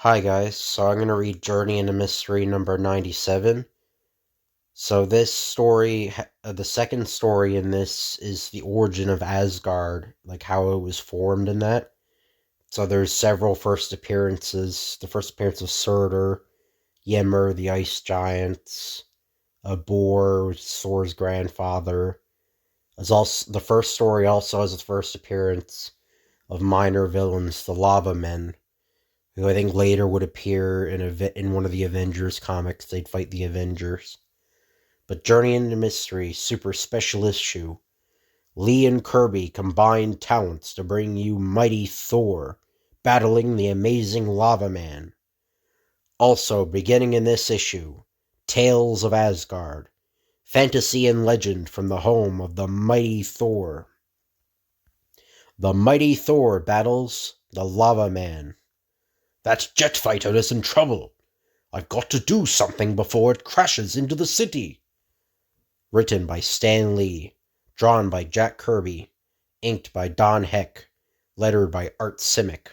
Hi guys, so I'm going to read Journey into Mystery number 97. So this story, the second story in this is the origin of Asgard, like how it was formed in that. So there's several first appearances. The first appearance of Surtur, Ymir, the ice giants, Bor, which is Thor's grandfather. As also, the first story also has the first appearance of minor villains, the Lava Men, who I think later would appear in one of the Avengers comics. They'd fight the Avengers. But Journey into Mystery, super special issue. Lee and Kirby combined talents to bring you mighty Thor, battling the amazing Lava Man. Also, beginning in this issue, Tales of Asgard, fantasy and legend from the home of the mighty Thor. The mighty Thor battles the Lava Man. That jet fighter is in trouble. I've got to do something before it crashes into the city. Written by Stan Lee, drawn by Jack Kirby, inked by Don Heck, lettered by Art Simic.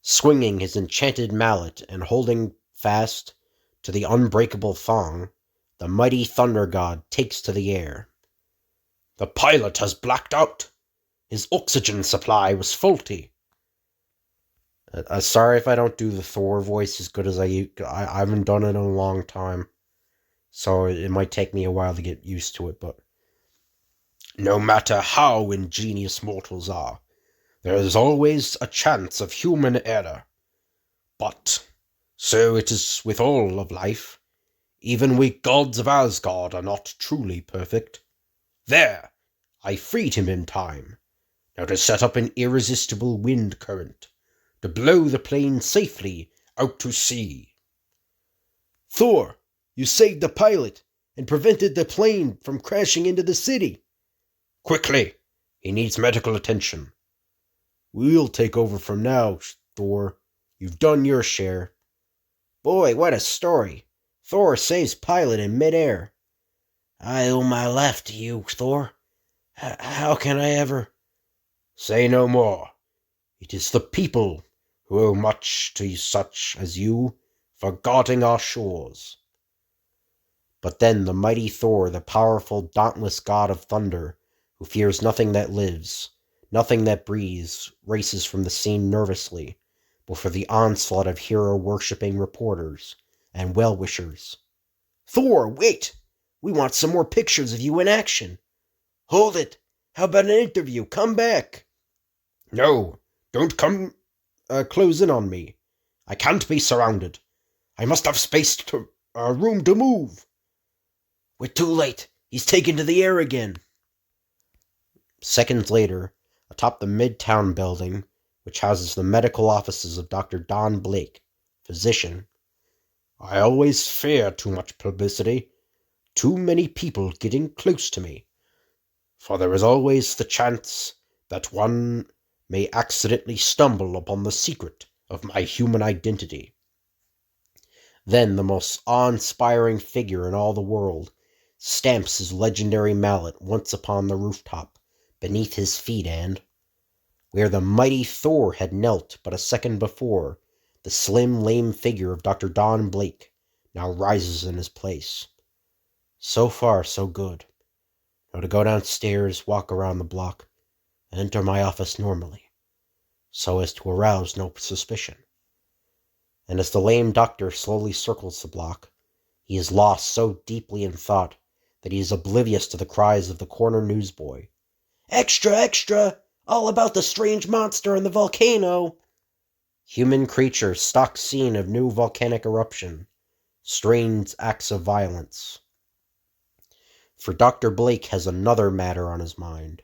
Swinging his enchanted mallet and holding fast to the unbreakable thong, the mighty thunder god takes to the air. The pilot has blacked out. His oxygen supply was faulty. Sorry if I don't do the Thor voice as good as I haven't done it in a long time. So it might take me a while to get used to it, but no matter how ingenious mortals are, there is always a chance of human error. But so it is with all of life. Even we gods of Asgard are not truly perfect. There! I freed him in time. Now to set up an irresistible wind current, to blow the plane safely out to sea. Thor, you saved the pilot and prevented the plane from crashing into the city. Quickly! He needs medical attention. We'll take over from now, Thor. You've done your share. Boy, what a story. Thor saves pilot in midair. I owe my life to you, Thor. How can I ever... Say no more. It is the people who owe much to such as you for guarding our shores. But then the mighty Thor, the powerful, dauntless god of thunder, who fears nothing that lives, nothing that breathes, races from the scene nervously before the onslaught of hero-worshipping reporters and well-wishers. Thor, wait! We want some more pictures of you in action. Hold it! How about an interview? Come back! No, don't come close in on me. I can't be surrounded. I must have room to move. We're too late. He's taken to the air again. Seconds later, atop the Midtown building, which houses the medical offices of Dr. Don Blake, physician. I always fear too much publicity. Too many people getting close to me. For there is always the chance that one may accidentally stumble upon the secret of my human identity. Then the most awe-inspiring figure in all the world stamps his legendary mallet once upon the rooftop beneath his feet, and, where the mighty Thor had knelt but a second before, the slim, lame figure of Dr. Don Blake now rises in his place. So far, so good. Now to go downstairs, walk around the block, and enter my office normally, so as to arouse no suspicion. And as the lame doctor slowly circles the block, he is lost so deeply in thought that he is oblivious to the cries of the corner newsboy. Extra, extra! All about the strange monster in the volcano! Human creature, stock scene of new volcanic eruption. Strange acts of violence. For Dr. Blake has another matter on his mind,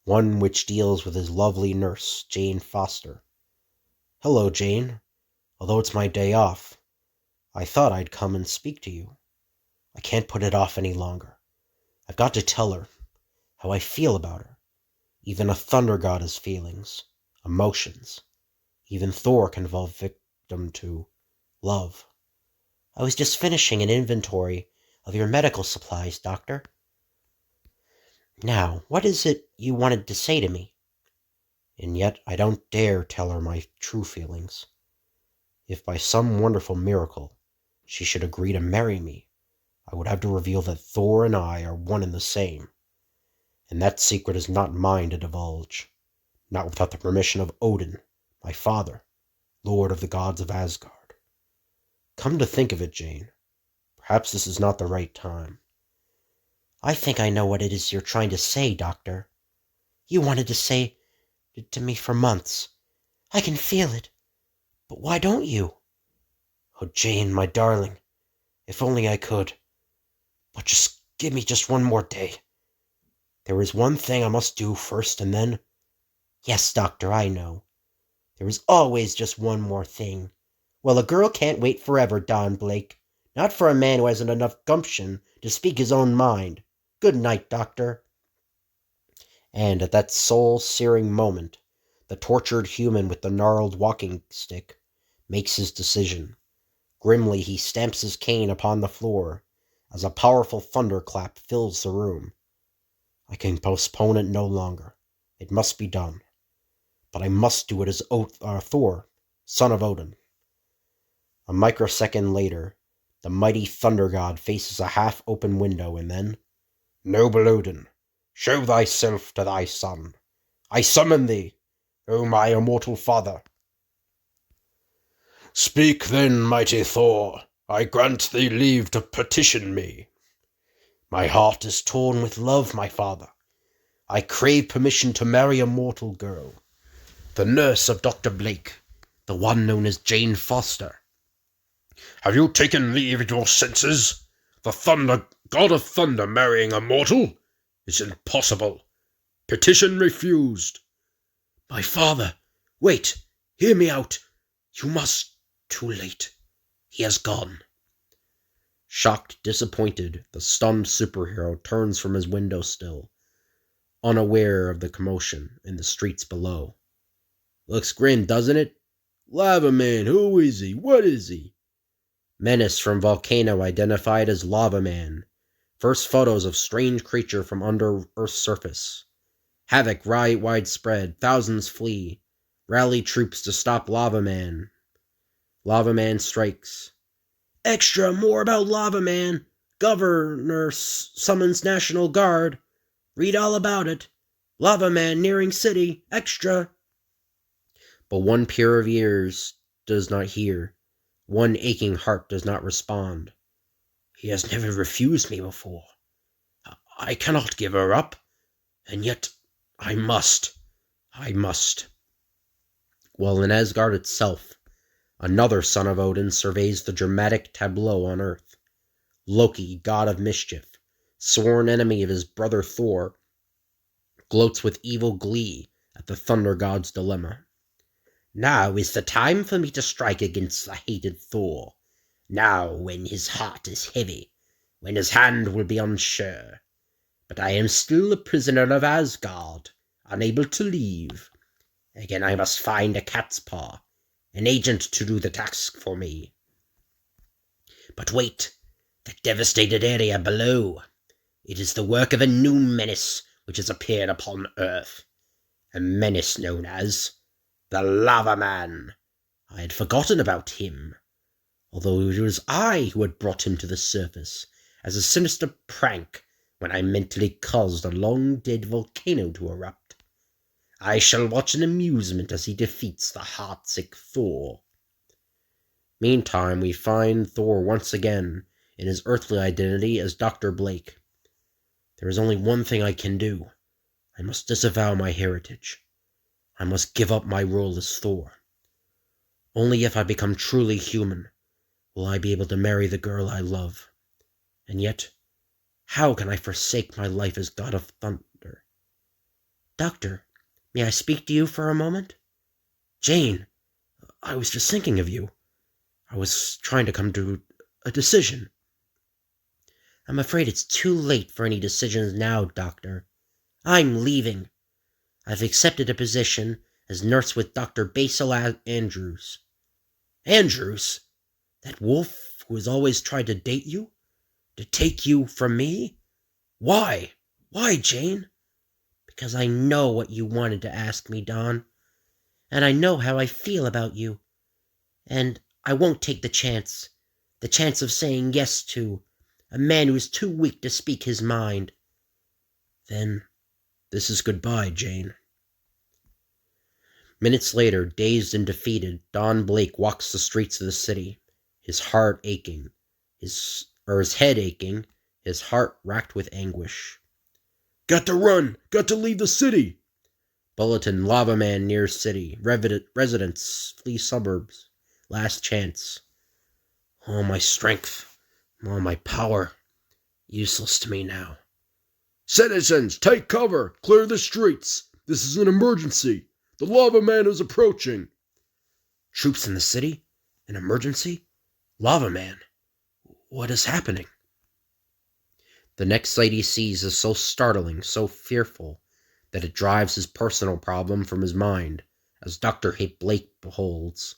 one which deals with his lovely nurse, Jane Foster. Hello, Jane. Although it's my day off, I thought I'd come and speak to you. I can't put it off any longer. I've got to tell her how I feel about her. Even a thunder god has feelings, emotions. Even Thor can fall victim to love. I was just finishing an inventory of your medical supplies, Doctor. Now, what is it you wanted to say to me? And yet I don't dare tell her my true feelings. If by some wonderful miracle she should agree to marry me, I would have to reveal that Thor and I are one and the same. And that secret is not mine to divulge, not without the permission of Odin, my father, Lord of the gods of Asgard. Come to think of it, Jane, perhaps this is not the right time. I think I know what it is you're trying to say, Doctor. You wanted to say it to me for months. I can feel it. But why don't you? Oh, Jane, my darling, if only I could. But just give me just one more day. There is one thing I must do first, and then... Yes, Doctor, I know. There is always just one more thing. Well, a girl can't wait forever, Don Blake. Not for a man who hasn't enough gumption to speak his own mind. Good night, Doctor. And at that soul-searing moment, the tortured human with the gnarled walking stick makes his decision. Grimly he stamps his cane upon the floor as a powerful thunderclap fills the room. I can postpone it no longer. It must be done. But I must do it as Thor, son of Odin. A microsecond later, the mighty thunder god faces a half-open window, and then, Noble Odin, show thyself to thy son. I summon thee, O my immortal father. Speak then, mighty Thor. I grant thee leave to petition me. My heart is torn with love, my father. I crave permission to marry a mortal girl, the nurse of Dr. Blake, the one known as Jane Foster. Have you taken leave of your senses? The god of thunder marrying a mortal? It's impossible. Petition refused. My father, wait, hear me out. You must. Too late. He has gone. Shocked, disappointed, the stunned superhero turns from his windowsill, unaware of the commotion in the streets below. Looks grim, doesn't it? Lava Man, who is he? What is he? Menace from volcano identified as Lava Man. First photos of strange creature from under Earth's surface. Havoc widespread, thousands flee. Rally troops to stop Lava Man. Lava Man strikes. Extra, more about Lava Man. Governor summons National Guard. Read all about it. Lava Man nearing city. Extra. But one pair of ears does not hear. One aching heart does not respond. He has never refused me before. I cannot give her up. And yet, I must. While in Asgard itself, another son of Odin surveys the dramatic tableau on Earth. Loki, god of mischief, sworn enemy of his brother Thor, gloats with evil glee at the thunder god's dilemma. Now is the time for me to strike against the hated Thor. Now, when his heart is heavy, when his hand will be unsure. But I am still a prisoner of Asgard, unable to leave. Again I must find a cat's paw, an agent to do the task for me. But wait, that devastated area below. It is the work of a new menace which has appeared upon Earth. A menace known as the Lava Man. I had forgotten about him, although it was I who had brought him to the surface as a sinister prank when I mentally caused a long-dead volcano to erupt. I shall watch in amusement as he defeats the heartsick Thor. Meantime, we find Thor once again in his earthly identity as Dr. Blake. There is only one thing I can do. I must disavow my heritage. I must give up my role as Thor. Only if I become truly human will I be able to marry the girl I love. And yet, how can I forsake my life as God of Thunder? Doctor, may I speak to you for a moment? Jane, I was just thinking of you. I was trying to come to a decision. I'm afraid it's too late for any decisions now, Doctor. I'm leaving. I've accepted a position as nurse with Dr. Basil Andrews. Andrews? That wolf who has always tried to date you? To take you from me? Why? Why, Jane? Because I know what you wanted to ask me, Don. And I know how I feel about you. And I won't take the chance of saying yes to a man who is too weak to speak his mind. Then, this is goodbye, Jane. Minutes later, dazed and defeated, Don Blake walks the streets of the city, his heart aching, his head aching, his heart racked with anguish. Got to run! Got to leave the city! Bulletin, lava man near city. Residents, flee suburbs. Last chance. All my strength, all my power, useless to me now. Citizens, take cover! Clear the streets! This is an emergency! The lava man is approaching! Troops in the city? An emergency? Lava man? What is happening? The next sight he sees is so startling, so fearful, that it drives his personal problem from his mind, as Dr. Blake beholds.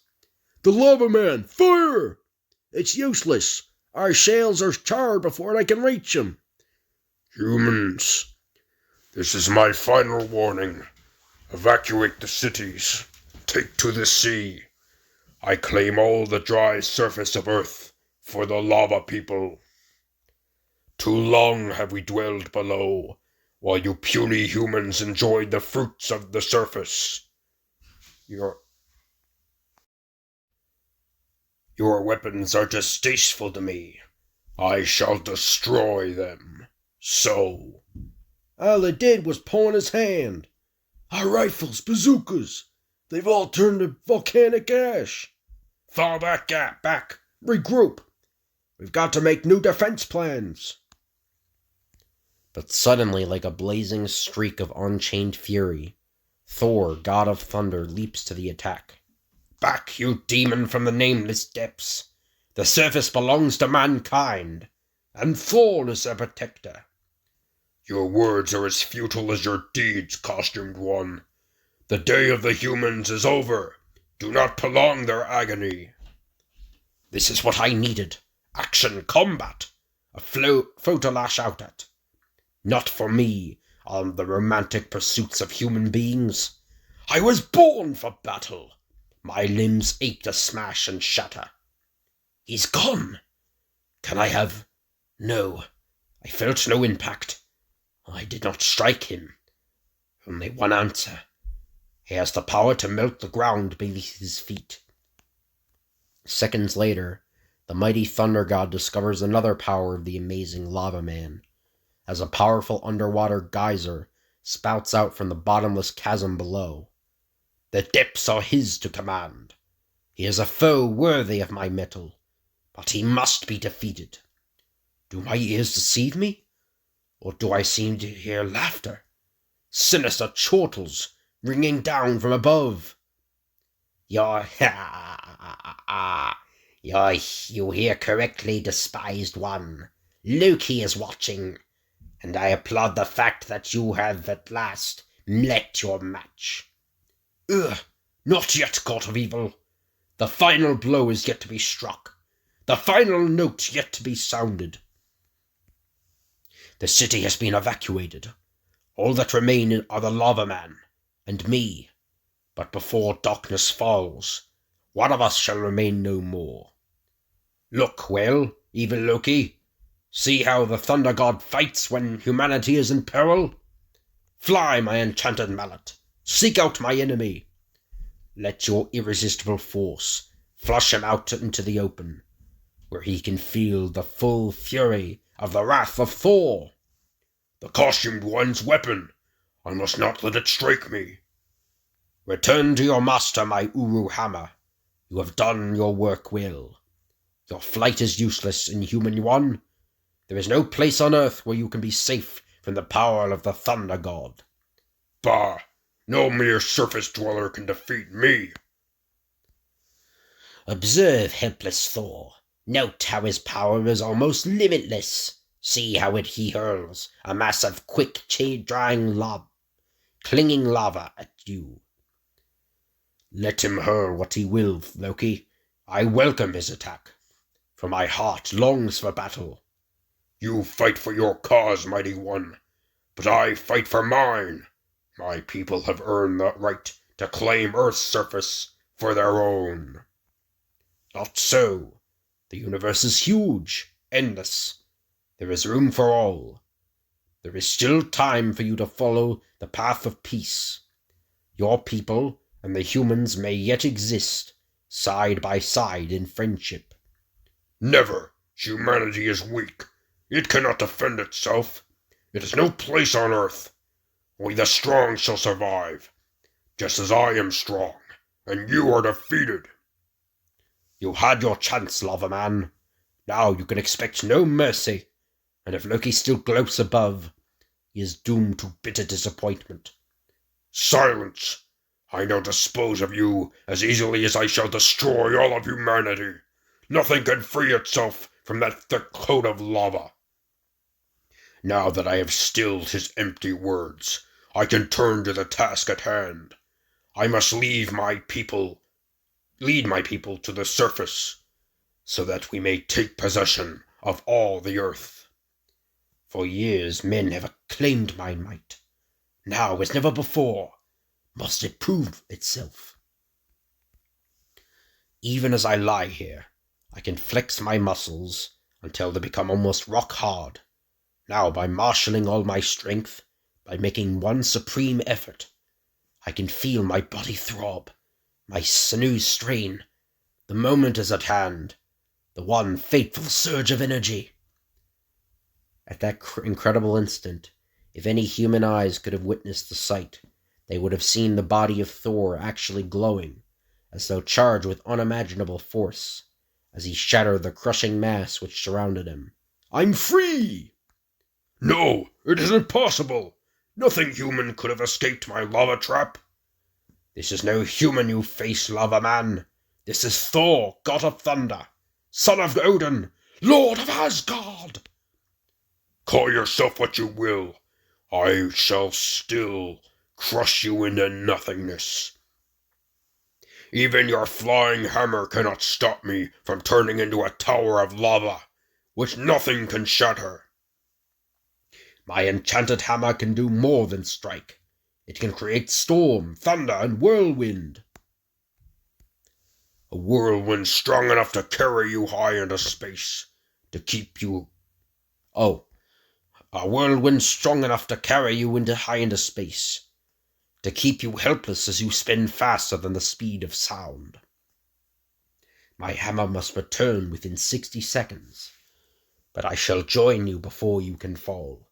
The lava man! Fire! It's useless! Our sails are charred before I can reach him! Humans, this is my final warning. Evacuate the cities. Take to the sea. I claim all the dry surface of Earth for the lava people. Too long have we dwelled below, while you puny humans enjoyed the fruits of the surface. Your weapons are distasteful to me. I shall destroy them. So. All they did was point his hand. Our rifles, bazookas, they've all turned to volcanic ash. Fall back, back. Regroup. We've got to make new defense plans. But suddenly, like a blazing streak of unchained fury, Thor, god of thunder, leaps to the attack. Back, you demon from the nameless depths. The surface belongs to mankind, and Thor is their protector. Your words are as futile as your deeds, costumed one. The day of the humans is over. Do not prolong their agony. This is what I needed. Action, combat. A foe to lash out at. Not for me on the romantic pursuits of human beings. I was born for battle. My limbs ache to smash and shatter. He's gone. Can I have... No, I felt no impact. I did not strike him. Only one answer. He has the power to melt the ground beneath his feet. Seconds later, the mighty thunder god discovers another power of the amazing lava man, as a powerful underwater geyser spouts out from the bottomless chasm below. The depths are his to command. He is a foe worthy of my mettle, but he must be defeated. Do my ears deceive me? Or do I seem to hear laughter? Sinister chortles ringing down from above. You hear correctly, despised one. Loki is watching, and I applaud the fact that you have at last met your match. Not yet, god of evil. The final blow is yet to be struck. The final note yet to be sounded. The city has been evacuated. All that remain are the lava man and me. But before darkness falls, one of us shall remain no more. Look, well, evil Loki. See how the thunder god fights when humanity is in peril? Fly, my enchanted mallet. Seek out my enemy. Let your irresistible force flush him out into the open, where he can feel the full fury of the wrath of Thor. The costumed one's weapon. I must not let it strike me. Return to your master, my Uru hammer. You have done your work well. Your flight is useless, inhuman one. There is no place on earth where you can be safe from the power of the thunder god. Bah! No mere surface dweller can defeat me. Observe, helpless Thor. Note how his power is almost limitless. See how he hurls a mass of quick, clinging lava at you. Let him hurl what he will, Loki. I welcome his attack, for my heart longs for battle. You fight for your cause, mighty one, but I fight for mine. My people have earned the right to claim Earth's surface for their own. Not so. The universe is huge, endless. There is room for all. There is still time for you to follow the path of peace. Your people and the humans may yet exist, side by side in friendship. Never! Humanity is weak. It cannot defend itself. It has no place on Earth. Only the strong shall survive, just as I am strong, and you are defeated. You had your chance, Lava Man. Now you can expect no mercy, and if Loki still gloats above, he is doomed to bitter disappointment. Silence! I now dispose of you as easily as I shall destroy all of humanity. Nothing can free itself from that thick coat of lava. Now that I have stilled his empty words, I can turn to the task at hand. I must lead my people to the surface, so that we may take possession of all the earth. For years men have acclaimed my might. Now, as never before, must it prove itself. Even as I lie here, I can flex my muscles until they become almost rock hard. Now, by marshalling all my strength, by making one supreme effort, I can feel my body throb, my sinews strain. The moment is at hand, the one fateful surge of energy. At that incredible instant, if any human eyes could have witnessed the sight, they would have seen the body of Thor actually glowing, as though charged with unimaginable force, as he shattered the crushing mass which surrounded him. I'm free! No, it is impossible! Nothing human could have escaped my lava trap. This is no human you face, Lava Man. This is Thor, god of thunder, son of Odin, lord of Asgard. Call yourself what you will. I shall still crush you into nothingness. Even your flying hammer cannot stop me from turning into a tower of lava, which nothing can shatter. My enchanted hammer can do more than strike. It can create storm, thunder, and whirlwind. A whirlwind strong enough to carry you high into space, to keep you... a whirlwind strong enough to carry you high into space, to keep you helpless as you spin faster than the speed of sound. My hammer must return within 60 seconds, but I shall join you before you can fall.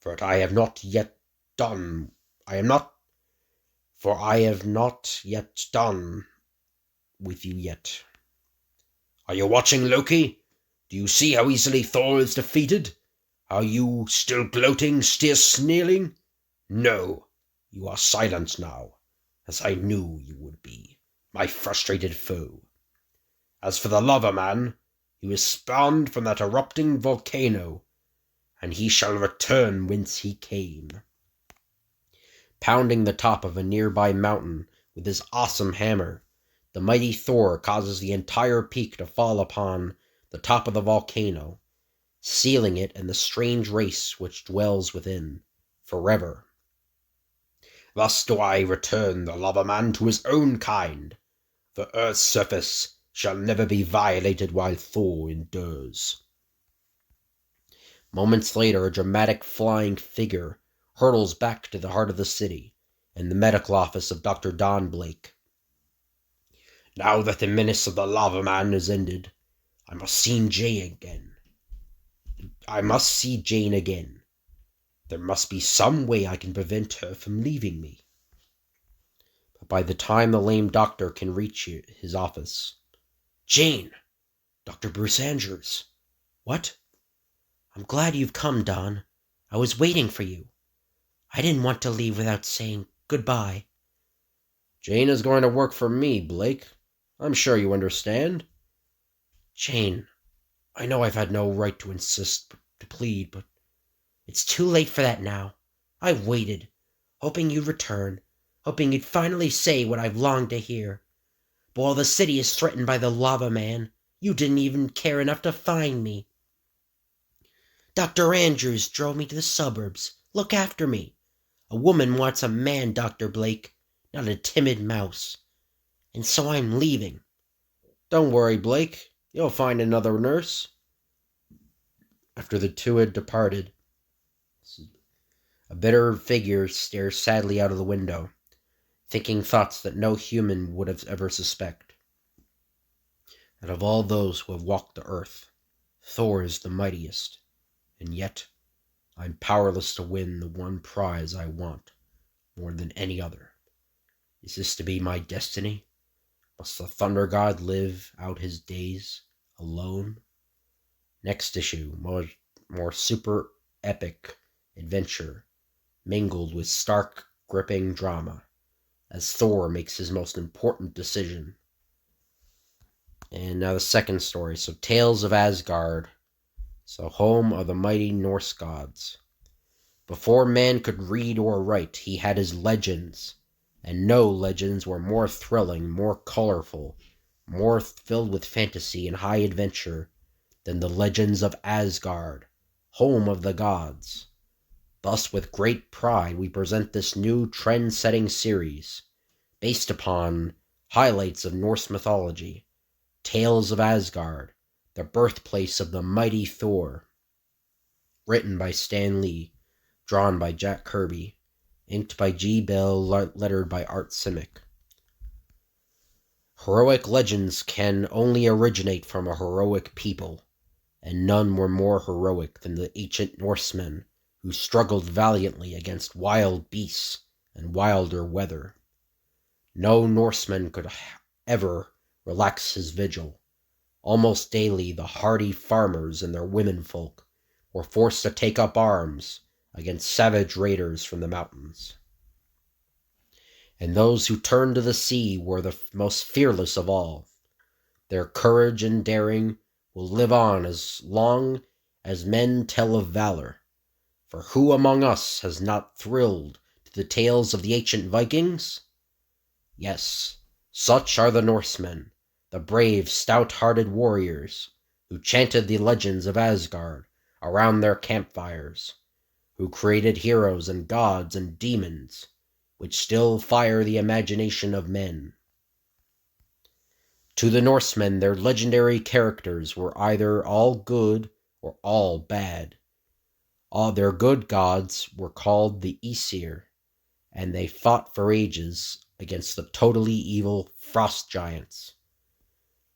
For I have not yet done with you yet. Are you watching, Loki? Do you see how easily Thor is defeated? Are you still gloating, still sneering? No, you are silent now, as I knew you would be, my frustrated foe. As for the Lava Man, he was spawned from that erupting volcano, and he shall return whence he came. Pounding the top of a nearby mountain with his awesome hammer, the mighty Thor causes the entire peak to fall upon the top of the volcano, sealing it and the strange race which dwells within, forever. Thus do I return the Lava Man to his own kind. The earth's surface shall never be violated while Thor endures. Moments later, a dramatic flying figure hurtles back to the heart of the city and the medical office of Dr. Don Blake. Now that the menace of the Lava Man is ended, I must see Jane again. There must be some way I can prevent her from leaving me. But by the time the lame doctor can reach his office... Jane! Dr. Bruce Andrews! What? I'm glad you've come, Don. I was waiting for you. I didn't want to leave without saying goodbye. Jane is going to work for me, Blake. I'm sure you understand. Jane, I know I've had no right to insist, to plead, but it's too late for that now. I've waited, hoping you'd return, hoping you'd finally say what I've longed to hear. But while the city is threatened by the Lava Man, you didn't even care enough to find me. Dr. Andrews drove me to the suburbs. Look after me. A woman wants a man, Dr. Blake, not a timid mouse. And so I'm leaving. Don't worry, Blake. You'll find another nurse. After the two had departed, a bitter figure stares sadly out of the window, thinking thoughts that no human would have ever suspect. That of all those who have walked the earth, Thor is the mightiest, and yet I'm powerless to win the one prize I want more than any other. Is this to be my destiny? Must the Thunder God live out his days alone? Next issue, more super epic adventure, mingled with stark, gripping drama, as Thor makes his most important decision. And now the second story, so Tales of Asgard, so home of the mighty Norse gods. Before man could read or write, he had his legends, and no legends were more thrilling, more colorful, more filled with fantasy and high adventure than the legends of Asgard, home of the gods. Thus, with great pride, we present this new trend-setting series, based upon highlights of Norse mythology, Tales of Asgard, the birthplace of the mighty Thor. Written by Stan Lee, drawn by Jack Kirby, inked by G. Bell, lettered by Art Simic. Heroic legends can only originate from a heroic people, and none were more heroic than the ancient Norsemen, who struggled valiantly against wild beasts and wilder weather. No Norseman could ever relax his vigil. Almost daily the hardy farmers and their womenfolk were forced to take up arms against savage raiders from the mountains. And those who turned to the sea were the most fearless of all. Their courage and daring will live on as long as men tell of valor. For who among us has not thrilled to the tales of the ancient Vikings? Yes, such are the Norsemen, the brave, stout-hearted warriors who chanted the legends of Asgard around their campfires, who created heroes and gods and demons, which still fire the imagination of men. To the Norsemen, their legendary characters were either all good or all bad. All their good gods were called the Aesir, and they fought for ages against the totally evil frost giants.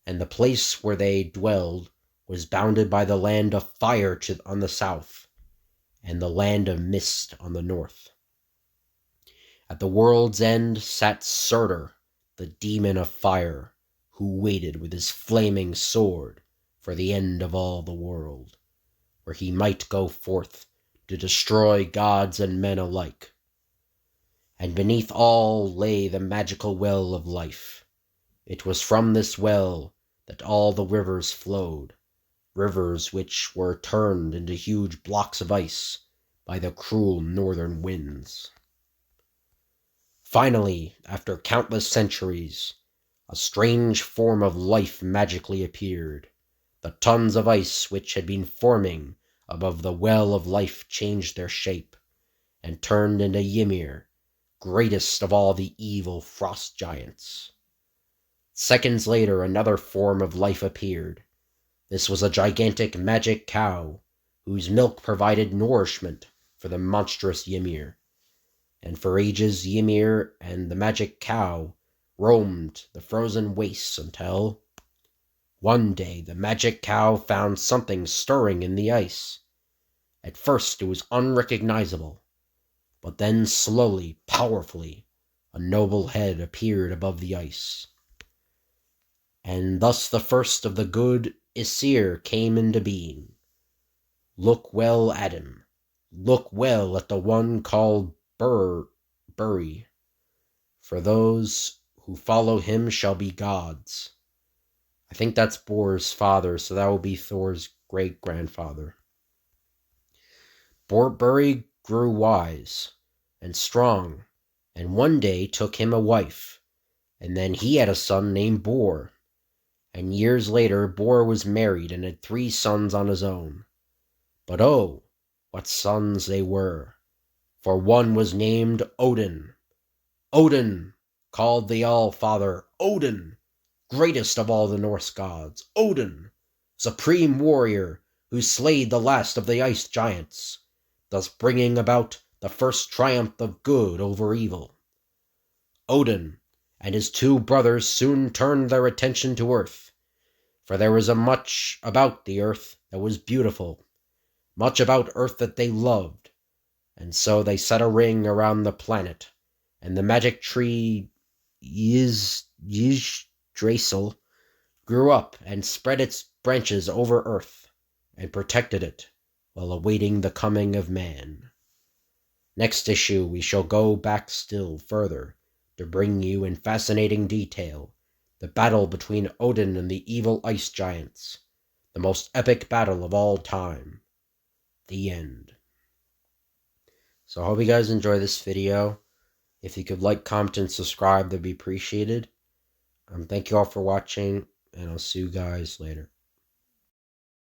And the place where they dwelled was bounded by the land of fire on the south, and the land of mist on the north. At the world's end sat Surtur, the demon of fire, who waited with his flaming sword for the end of all the world, where he might go forth to destroy gods and men alike. And beneath all lay the magical well of life. It was from this well that all the rivers flowed, rivers which were turned into huge blocks of ice by the cruel northern winds. Finally, after countless centuries, a strange form of life magically appeared. The tons of ice which had been forming above the well of life changed their shape, and turned into Ymir, greatest of all the evil frost giants. Seconds later, another form of life appeared. This was a gigantic magic cow, whose milk provided nourishment for the monstrous Ymir. And for ages Ymir and the magic cow roamed the frozen wastes until one day the magic cow found something stirring in the ice. At first it was unrecognizable, but then slowly, powerfully, a noble head appeared above the ice. And thus the first of the good Aesir came into being. Look well at him. Look well at the one called Buri. For those who follow him shall be gods. I think that's Bor's father, so that will be Thor's great-grandfather. Buri grew wise and strong, and one day took him a wife, and then he had a son named Bor. And years later, Bor was married and had 3 sons on his own. But oh, what sons they were! For one was named Odin. Odin, called the All-Father, Odin, greatest of all the Norse gods, Odin, supreme warrior, who slayed the last of the ice giants, thus bringing about the first triumph of good over evil. Odin and his two brothers soon turned their attention to Earth, for there was much about the Earth that was beautiful, much about Earth that they loved, and so they set a ring around the planet, and the magic tree Yggdrasil grew up and spread its branches over Earth, and protected it while awaiting the coming of man. Next issue we shall go back still further to bring you in fascinating detail the battle between Odin and the evil ice giants, the most epic battle of all time. The end. So I hope you guys enjoy this video. If you could like, comment, and subscribe, that'd be appreciated. Thank you all for watching, and I'll see you guys later.